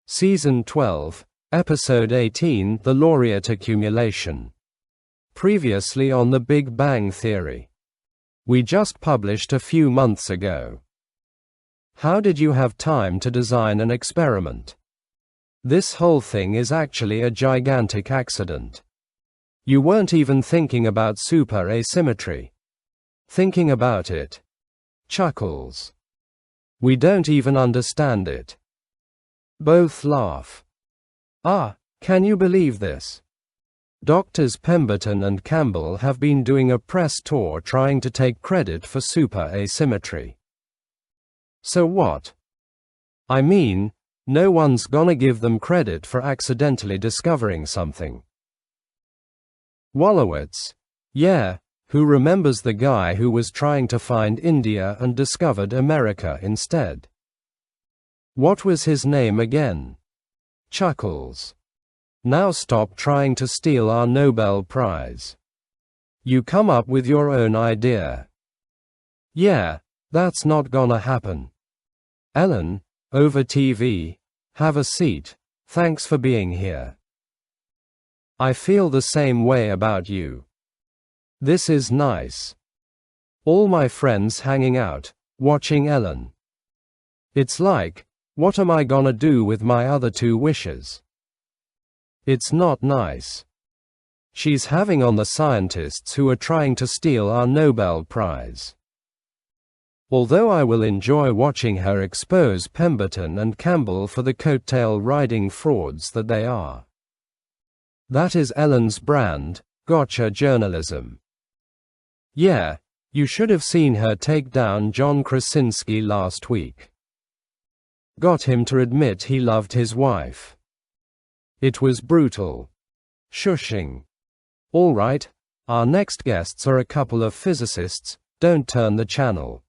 Season 12, Episode 18, The Laureate Accumulation. Previously on The Big Bang Theory. We just published a few months ago. How did you have time to design an experiment? This whole thing is actually a gigantic accident. You weren't even thinking about super asymmetry. Thinking about it. Chuckles. We don't even understand it. Both laugh. Ah, can you believe this? Doctors Pemberton and Campbell have been doing a press tour trying to take credit for super asymmetry. So what? I mean, no one's gonna give them credit for accidentally discovering something. Wolowitz. Yeah, who remembers the guy who was trying to find India and discovered America instead? What was his name again? Chuckles. Now stop trying to steal our Nobel Prize. You come up with your own idea. Yeah, that's not gonna happen. Ellen, over TV, have a seat, thanks for being here. I feel the same way about you. This is nice. All my friends hanging out, watching Ellen. It's like, what am I gonna do with my other two wishes? It's not nice. She's having on the scientists who are trying to steal our Nobel Prize. Although I will enjoy watching her expose Pemberton and Campbell for the coattail riding frauds that they are. That is Ellen's brand, gotcha journalism. Yeah, you should have seen her take down John Krasinski last week. Got him to admit he loved his wife. It was brutal. Shushing. All right, our next guests are a couple of physicists, don't turn the channel.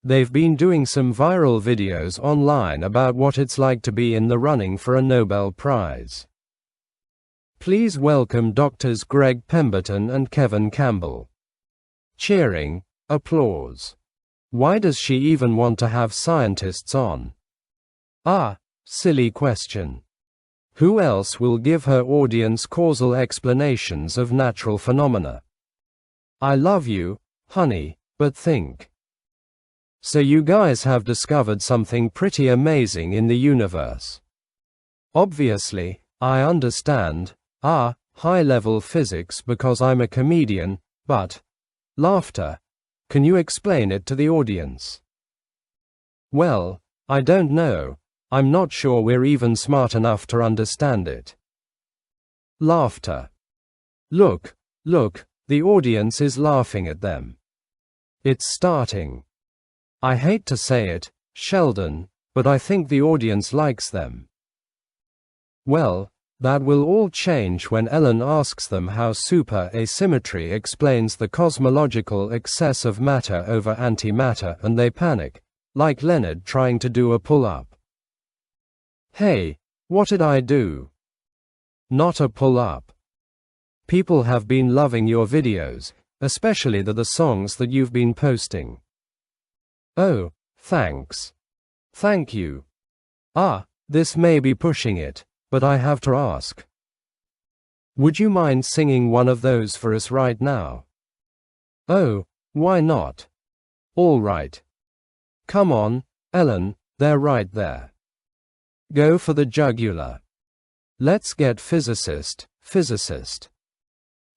They've been doing some viral videos online about what it's like to be in the running for a Nobel Prize. Please welcome Doctors Greg Pemberton and Kevin Campbell. Cheering, applause. Why does she even want to have scientists on? Ah, silly question. Who else will give her audience causal explanations of natural phenomena? I love you, honey, but think. So you guys have discovered something pretty amazing in the universe. Obviously, I understand, high-level physics because I'm a comedian, but laughter. Can you explain it to the audience? Well, I don't know. I'm not sure we're even smart enough to understand it. Laughter. Look, the audience is laughing at them. It's starting. I hate to say it, Sheldon, but I think the audience likes them. Well, that will all change when Ellen asks them how super asymmetry explains the cosmological excess of matter over antimatter and they panic, like Leonard trying to do a pull-up. Hey, what did I do? Not a pull-up. People have been loving your videos, especially the songs that you've been posting. Oh, thanks. Thank you. This may be pushing it, but I have to ask. Would you mind singing one of those for us right now? Oh, why not? All right. Come on, Ellen, they're right there. Go for the jugular. Let's get physicist.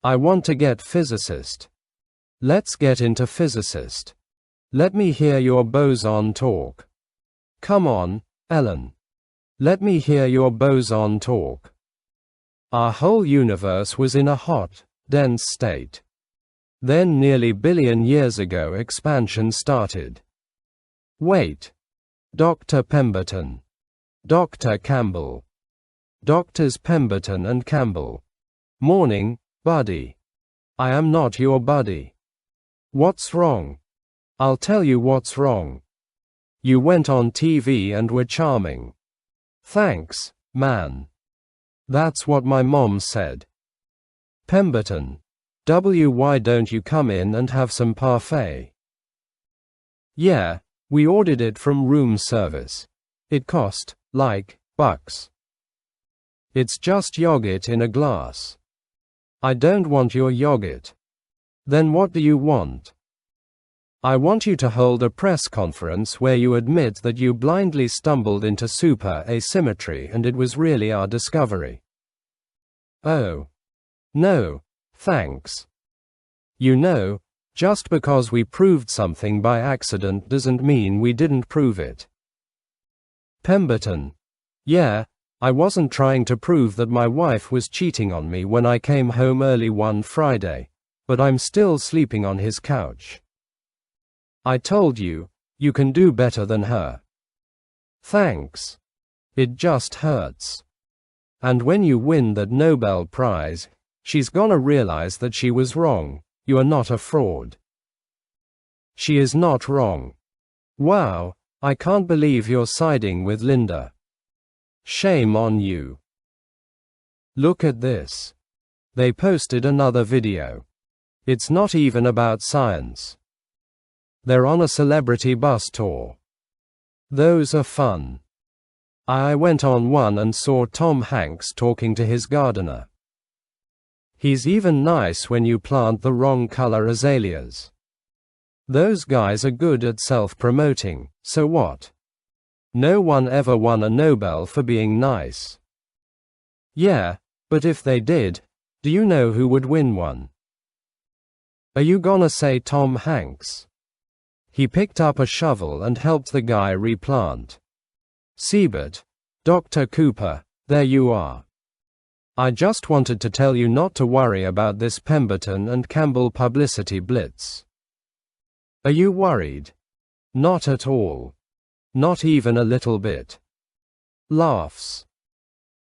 I want to get physicist. Let's get into physicist. Let me hear your boson talk. Come on, Ellen. Let me hear your boson talk. Our whole universe was in a hot, dense state. Then nearly billion years ago expansion started. Wait. Dr. Pemberton. Dr. Campbell. Doctors Pemberton and Campbell. Morning, buddy. I am not your buddy. What's wrong? I'll tell you what's wrong. You went on TV and were charming. Thanks, man. That's what my mom said. Pemberton. Why don't you come in and have some parfait? Yeah, we ordered it from room service. It cost, like, Bucks. It's just yogurt in a glass. I don't want your yogurt. Then what do you want? I want you to hold a press conference where you admit that you blindly stumbled into super asymmetry and it was really our discovery. Oh. No, thanks. You know, just because we proved something by accident doesn't mean we didn't prove it. Pemberton. Yeah, I wasn't trying to prove that my wife was cheating on me when I came home early one Friday, but I'm still sleeping on his couch. I told you, you can do better than her. Thanks. It just hurts. And when you win that Nobel Prize, she's gonna realize that she was wrong. You are not a fraud. She is not wrong. Wow, I can't believe you're siding with Linda. Shame on you. Look at this. They posted another video. It's not even about science. They're on a celebrity bus tour. Those are fun. I went on one and saw Tom Hanks talking to his gardener. He's even nice when you plant the wrong color azaleas. Those guys are good at self-promoting, so what? No one ever won a Nobel for being nice. Yeah, but if they did, do you know who would win one? Are you gonna say Tom Hanks? He picked up a shovel and helped the guy replant. Siebert, Dr. Cooper, there you are. I just wanted to tell you not to worry about this Pemberton and Campbell publicity blitz. Are you worried? Not at all. Not even a little bit. Laughs.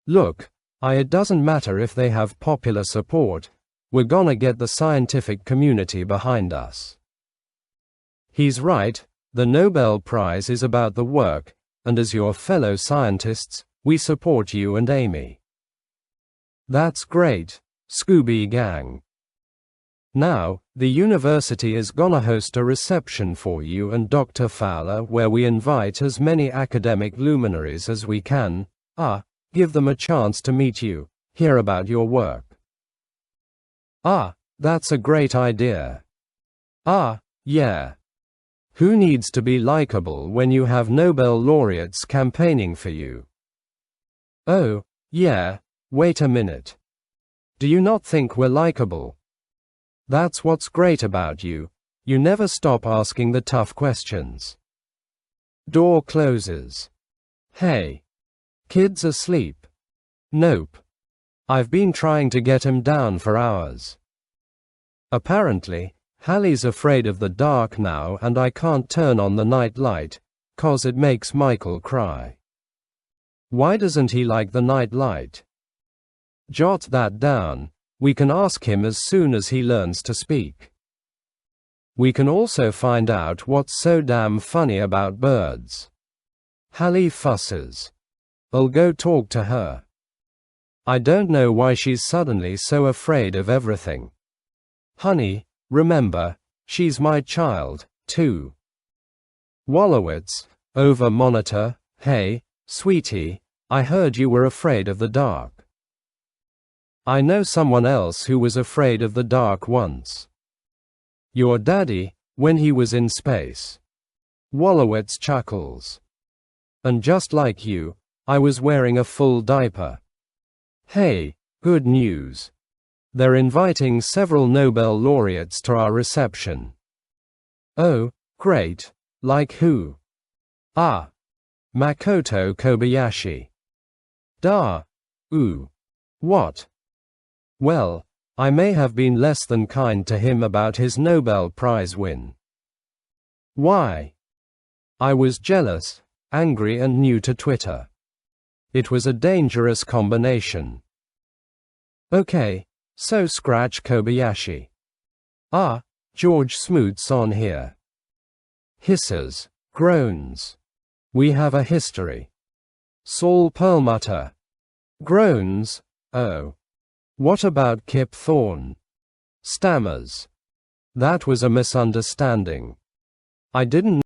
Look, it doesn't matter if they have popular support, we're gonna get the scientific community behind us. He's right, the Nobel Prize is about the work, and as your fellow scientists, we support you and Amy. That's great, Scooby Gang. Now, the university is gonna host a reception for you and Dr. Fowler where we invite as many academic luminaries as we can, give them a chance to meet you, hear about your work. That's a great idea. Yeah. Who needs to be likable when you have Nobel laureates campaigning for you? Oh, yeah, wait a minute. Do you not think we're likable? That's what's great about you, you never stop asking the tough questions. Door closes. Hey. Kid's asleep. Nope. I've been trying to get him down for hours. Apparently, Hallie's afraid of the dark now and I can't turn on the night light, 'cause it makes Michael cry. Why doesn't he like the night light? Jot that down, we can ask him as soon as he learns to speak. We can also find out what's so damn funny about birds. Hallie fusses. I'll go talk to her. I don't know why she's suddenly so afraid of everything. Honey, remember, she's my child, too. Wolowitz, over monitor, hey, sweetie, I heard you were afraid of the dark. I know someone else who was afraid of the dark once. Your daddy, when he was in space. Wolowitz chuckles. And just like you, I was wearing a full diaper. Hey, good news. They're inviting several Nobel laureates to our reception. Oh, great. Like who? Makoto Kobayashi. What? Well, I may have been less than kind to him about his Nobel Prize win. Why? I was jealous, angry and new to Twitter. It was a dangerous combination. Okay, so scratch Kobayashi. George Smoot's on here. Hisses, groans. We have a history. Saul Perlmutter. Groans, oh. What about Kip Thorne? Stammers. That was a misunderstanding. I didn't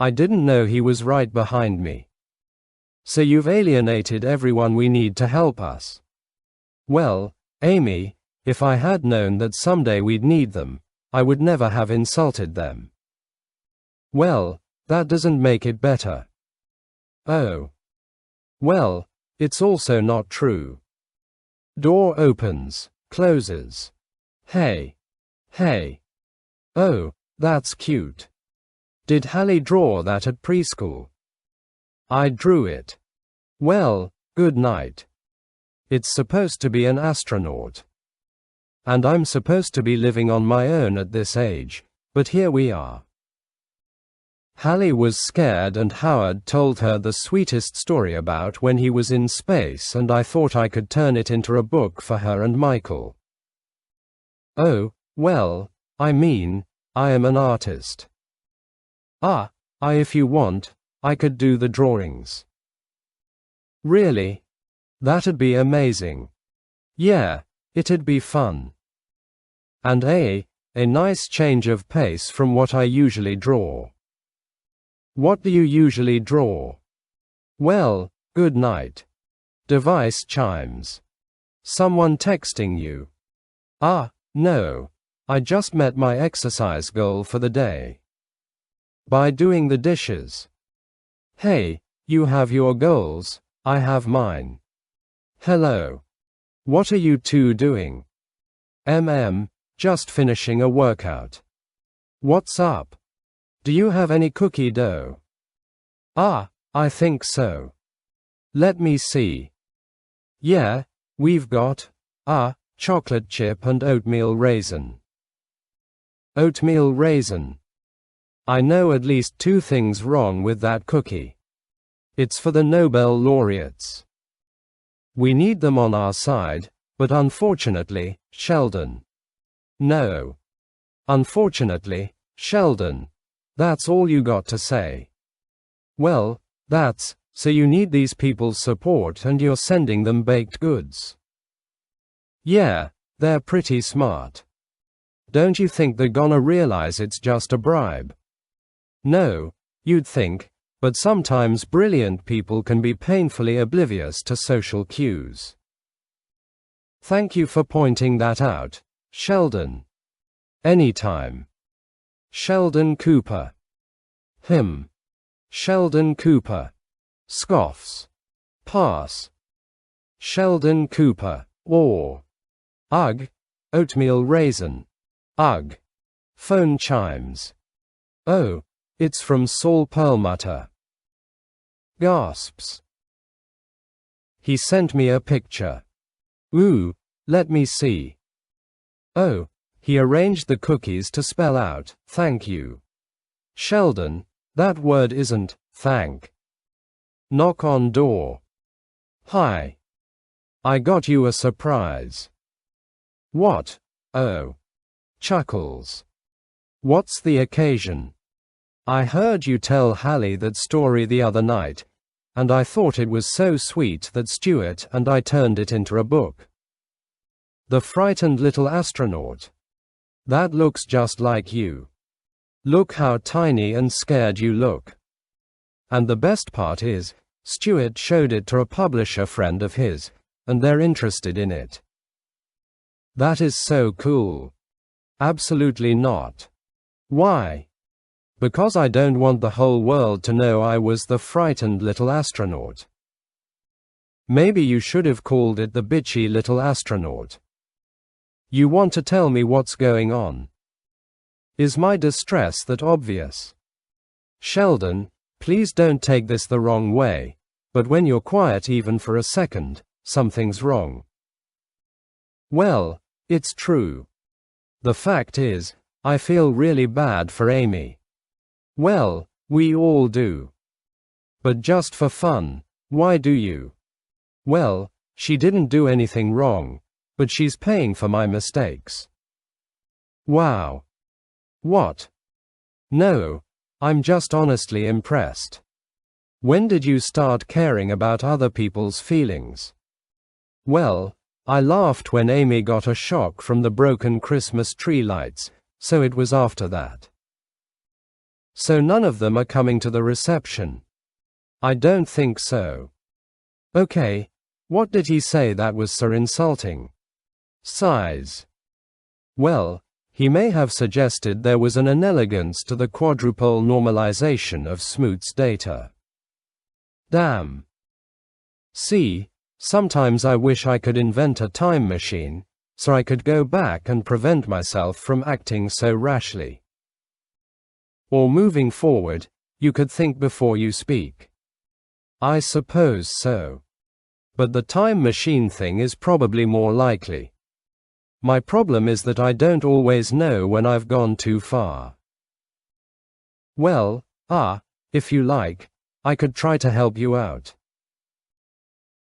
know he was right behind me. So you've alienated everyone we need to help us. Well, Amy, if I had known that someday we'd need them, I would never have insulted them. Well, that doesn't make it better. Oh. Well, it's also not true. Door opens, closes. Hey. Hey. Oh, that's cute. Did Hallie draw that at preschool? I drew it. Well, good night. It's supposed to be an astronaut. And I'm supposed to be living on my own at this age, but here we are. Hallie was scared and Howard told her the sweetest story about when he was in space, and I thought I could turn it into a book for her and Michael. Oh, well, I mean, I am an artist. If you want, I could do the drawings. Really? That'd be amazing. Yeah, it'd be fun. And a nice change of pace from what I usually draw. What do you usually draw? Well, good night. Device chimes. Someone texting you. No. I just met my exercise goal for the day. By doing the dishes. Hey, you have your goals, I have mine. Hello. What are you two doing? Just finishing a workout. What's up? Do you have any cookie dough? I think so. Let me see. Yeah, we've got, chocolate chip and oatmeal raisin. Oatmeal raisin. I know at least 2 things wrong with that cookie. It's for the Nobel laureates. We need them on our side, but unfortunately, Sheldon. No. Unfortunately, Sheldon. That's all you got to say. Well, so you need these people's support and you're sending them baked goods. Yeah, they're pretty smart. Don't you think they're gonna realize it's just a bribe? No, you'd think, but sometimes brilliant people can be painfully oblivious to social cues. Thank you for pointing that out, Sheldon. Anytime. Sheldon Cooper. Sheldon Cooper. Scoffs. Pass. Sheldon Cooper. Or. Ugh. Oatmeal raisin. Ugh. Phone chimes. Oh, it's from Saul Perlmutter. Gasps. He sent me a picture. Ooh, let me see. Oh, he arranged the cookies to spell out, thank you. Sheldon, that word isn't, thank. Knock on door. Hi. I got you a surprise. What? Oh. Chuckles. What's the occasion? I heard you tell Hallie that story the other night, and I thought it was so sweet that Stuart and I turned it into a book. The Frightened Little Astronaut. That looks just like you. Look how tiny and scared you look. And the best part is, Stuart showed it to a publisher friend of his, and they're interested in it. That is so cool. Absolutely not. Why? Because I don't want the whole world to know I was the frightened little astronaut. Maybe you should have called it the bitchy little astronaut. You want to tell me what's going on? Is my distress that obvious? Sheldon, please don't take this the wrong way, but when you're quiet even for a second, something's wrong. Well, it's true. The fact is, I feel really bad for Amy. Well, we all do. But just for fun, why do you? Well, she didn't do anything wrong, but she's paying for my mistakes. Wow. What? No, I'm just honestly impressed. When did you start caring about other people's feelings? Well, I laughed when Amy got a shock from the broken Christmas tree lights, so it was after that. So none of them are coming to the reception? I don't think so. Okay, what did he say that was so insulting? Sighs. Well, he may have suggested there was an inelegance to the quadrupole normalization of Smoot's data. Damn. See, sometimes I wish I could invent a time machine, so I could go back and prevent myself from acting so rashly. Or moving forward, you could think before you speak. I suppose so. But the time machine thing is probably more likely. My problem is that I don't always know when I've gone too far. Well, if you like, I could try to help you out.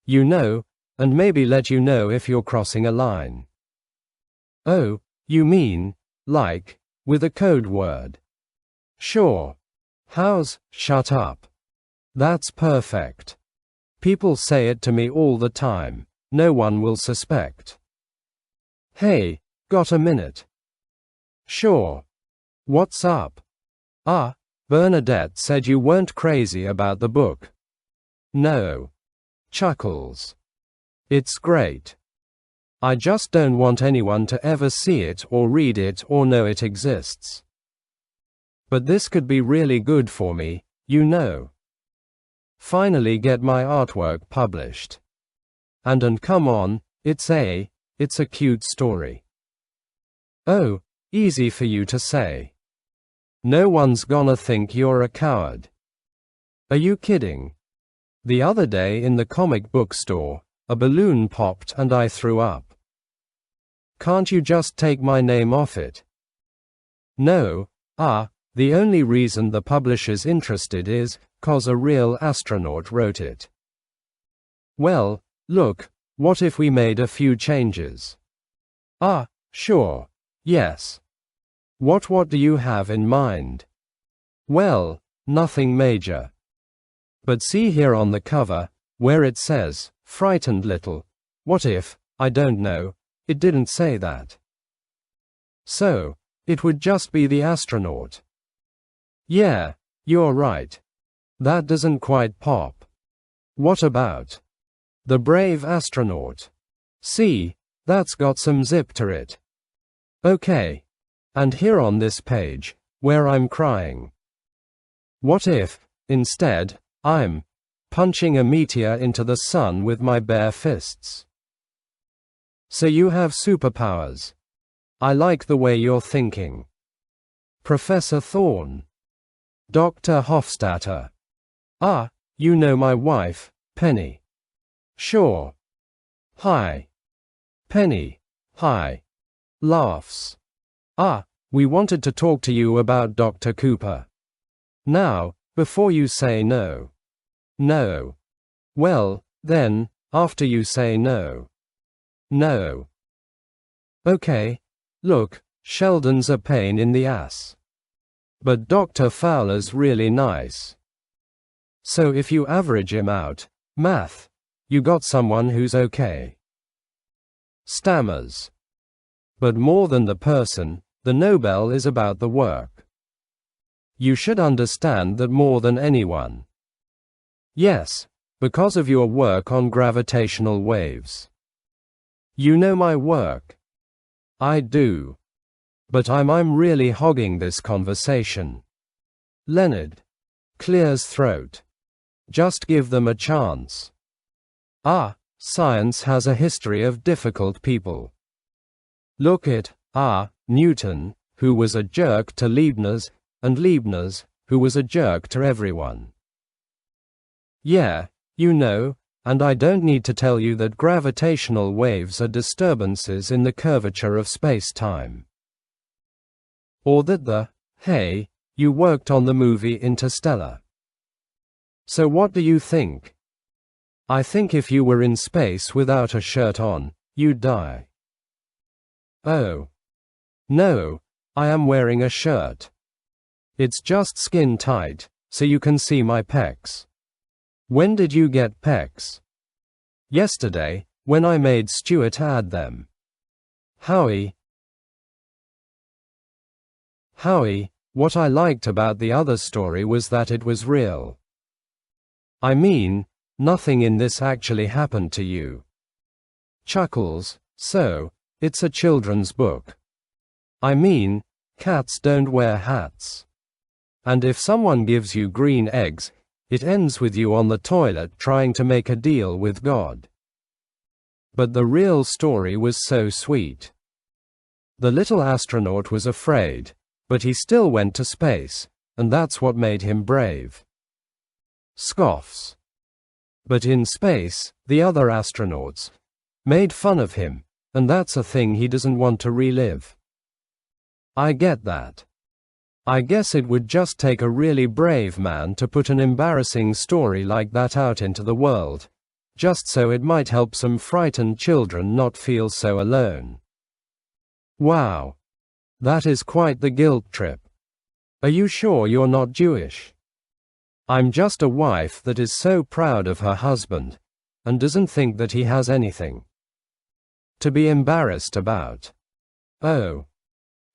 You know, and maybe let you know if you're crossing a line. Oh, you mean, like, with a code word? Sure. How's shut up? That's perfect. People say it to me all the time. No one will suspect. Hey, got a minute? Sure. What's up? Bernadette said you weren't crazy about the book. No. Chuckles. It's great. I just don't want anyone to ever see it or read it or know it exists. But this could be really good for me, you know. Finally get my artwork published. And come on, it's a cute story. Oh, easy for you to say. No one's gonna think you're a coward. Are you kidding? The other day in the comic book store, a balloon popped and I threw up. Can't you just take my name off it? No, the only reason the publisher's interested is 'cause a real astronaut wrote it. Well, look, what if we made a few changes? Sure. Yes. What do you have in mind? Well, nothing major. But see here on the cover, where it says, frightened little, what if, I don't know, it didn't say that? So, it would just be the astronaut. Yeah, you're right. That doesn't quite pop. What about the brave astronaut? See, that's got some zip to it. Okay. And here on this page, where I'm crying. What if, instead, I'm punching a meteor into the sun with my bare fists? So you have superpowers. I like the way you're thinking. Professor Thorne. Dr. Hofstadter. You know my wife, Penny. Sure. Hi. Penny. Hi. Laughs. We wanted to talk to you about Dr. Cooper. Now, before you say no. No. Well, then, after you say no. No. Okay. Look, Sheldon's a pain in the ass. But Dr. Fowler's really nice. So if you average him out, math, you got someone who's okay. Stammers. But more than the person, the Nobel is about the work. You should understand that more than anyone. Yes, because of your work on gravitational waves. You know my work. I do. But I'm really hogging this conversation. Leonard. Clears throat. Just give them a chance. Science has a history of difficult people. Look at, Newton, who was a jerk to Leibniz, and Leibniz, who was a jerk to everyone. Yeah, you know, and I don't need to tell you that gravitational waves are disturbances in the curvature of space-time. Or that hey, you worked on the movie Interstellar. So what do you think? I think if you were in space without a shirt on, you'd die. Oh. No, I am wearing a shirt. It's just skin tight, so you can see my pecs. When did you get pecs? Yesterday, when I made Stuart add them. Howie, what I liked about the other story was that it was real. I mean, Nothing in this actually happened to you. Chuckles, so, it's a children's book. I mean, cats don't wear hats. And if someone gives you green eggs, it ends with you on the toilet trying to make a deal with God. But the real story was so sweet. The little astronaut was afraid, but he still went to space, and that's what made him brave. Scoffs. But in space, the other astronauts made fun of him, and that's a thing he doesn't want to relive. I get that. I guess it would just take a really brave man to put an embarrassing story like that out into the world, just so it might help some frightened children not feel so alone. Wow. That is quite the guilt trip. Are you sure you're not Jewish? I'm just a wife that is so proud of her husband, and doesn't think that he has anything to be embarrassed about. Oh.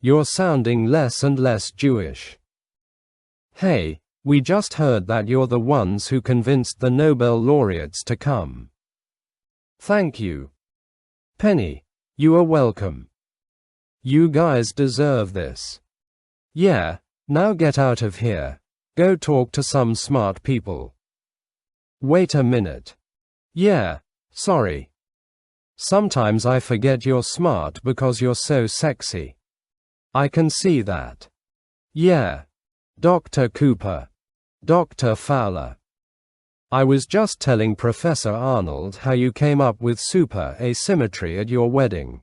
You're sounding less and less Jewish. Hey, we just heard that you're the ones who convinced the Nobel laureates to come. Thank you. Penny, you are welcome. You guys deserve this. Yeah, now get out of here. Go talk to some smart people. Wait a minute. Yeah, sorry. Sometimes I forget you're smart because you're so sexy. I can see that. Yeah. Dr. Cooper. Dr. Fowler. I was just telling Professor Arnold how you came up with super asymmetry at your wedding.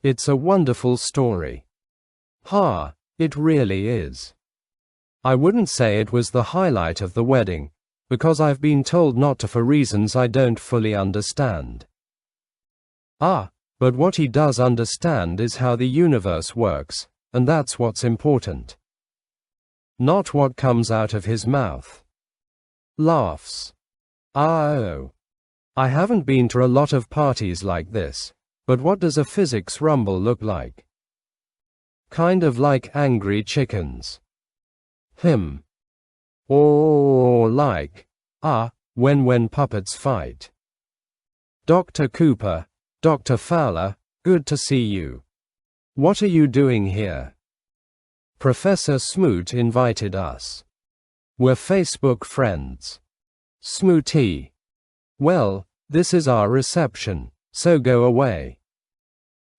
It's a wonderful story. Ha, it really is. I wouldn't say it was the highlight of the wedding, because I've been told not to for reasons I don't fully understand. But what he does understand is how the universe works, and that's what's important. Not what comes out of his mouth. Laughs. Oh. I haven't been to a lot of parties like this, but what does a physics rumble look like? Kind of like angry chickens. Or like, when puppets fight. Dr. Cooper, Dr. Fowler, good to see you. What are you doing here? Professor Smoot invited us. We're Facebook friends. Smooty. Well, this is our reception, so go away.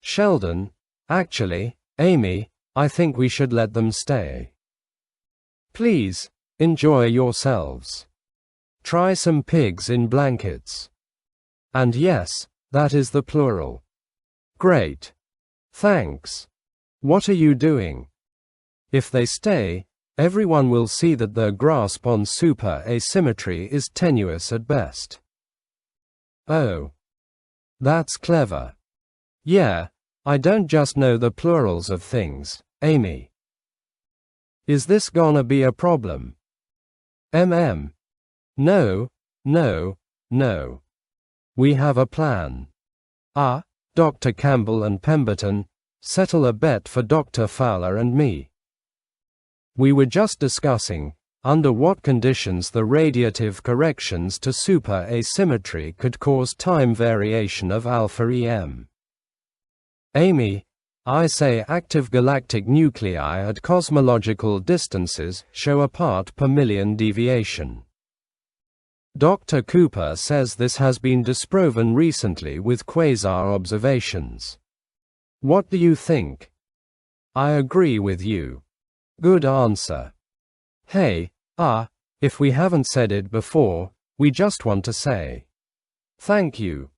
Sheldon, actually, Amy, I think we should let them stay. Please, enjoy yourselves. Try some pigs in blankets. And yes, that is the plural. Great. Thanks. What are you doing? If they stay, everyone will see that their grasp on super asymmetry is tenuous at best. Oh. That's clever. Yeah, I don't just know the plurals of things, Amy. Is this gonna be a problem? No. We have a plan. Dr. Campbell and Pemberton, settle a bet for Dr. Fowler and me. We were just discussing, under what conditions the radiative corrections to super asymmetry could cause time variation of alpha EM. Amy, I say active galactic nuclei at cosmological distances show a part per million deviation. Dr. Cooper says this has been disproven recently with quasar observations. What do you think? I agree with you. Good answer. Hey, if we haven't said it before, we just want to say thank you.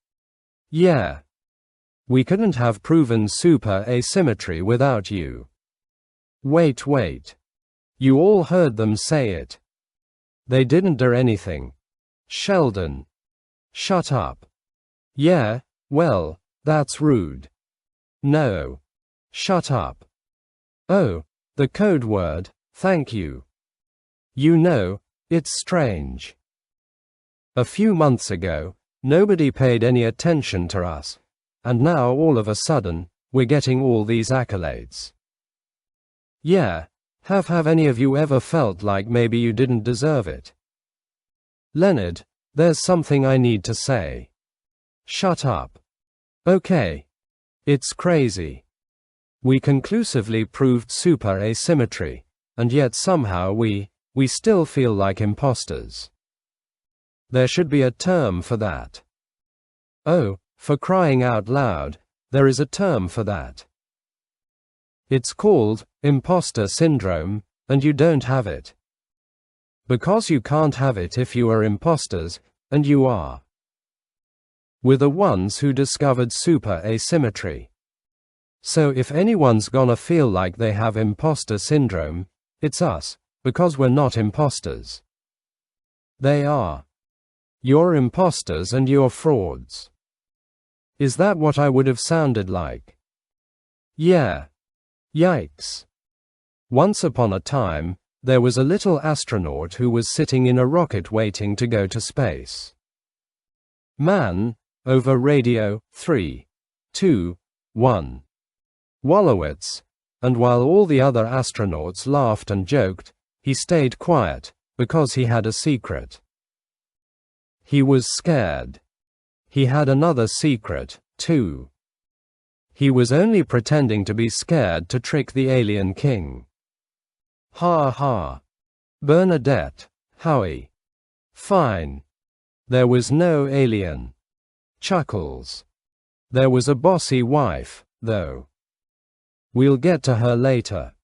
Yeah. We couldn't have proven super asymmetry without you. Wait. You all heard them say it. They didn't do anything. Sheldon. Shut up. Yeah, well, that's rude. No. Shut up. Oh, the code word, thank you. You know, it's strange. A few months ago, nobody paid any attention to us, and now all of a sudden, we're getting all these accolades. Yeah, have any of you ever felt like maybe you didn't deserve it? Leonard, There's something I need to say. Shut up. Okay. It's crazy. We conclusively proved super asymmetry, and yet somehow we still feel like imposters. There should be a term for that. Oh, for crying out loud, there is a term for that. It's called imposter syndrome, and you don't have it. Because you can't have it if you are imposters, and you are. We're the ones who discovered super asymmetry. So if anyone's gonna feel like they have imposter syndrome, it's us, because we're not imposters. They are. You're imposters and you're frauds. Is that what I would have sounded like? Yeah. Yikes. Once upon a time, there was a little astronaut who was sitting in a rocket waiting to go to space. Man, over radio, 3, 2, 1. Wolowitz, and while all the other astronauts laughed and joked, he stayed quiet, because he had a secret. He was scared. He had another secret, too. He was only pretending to be scared to trick the alien king. Ha ha. Bernadette, Howie. Fine. There was no alien. Chuckles. There was a bossy wife, though. We'll get to her later.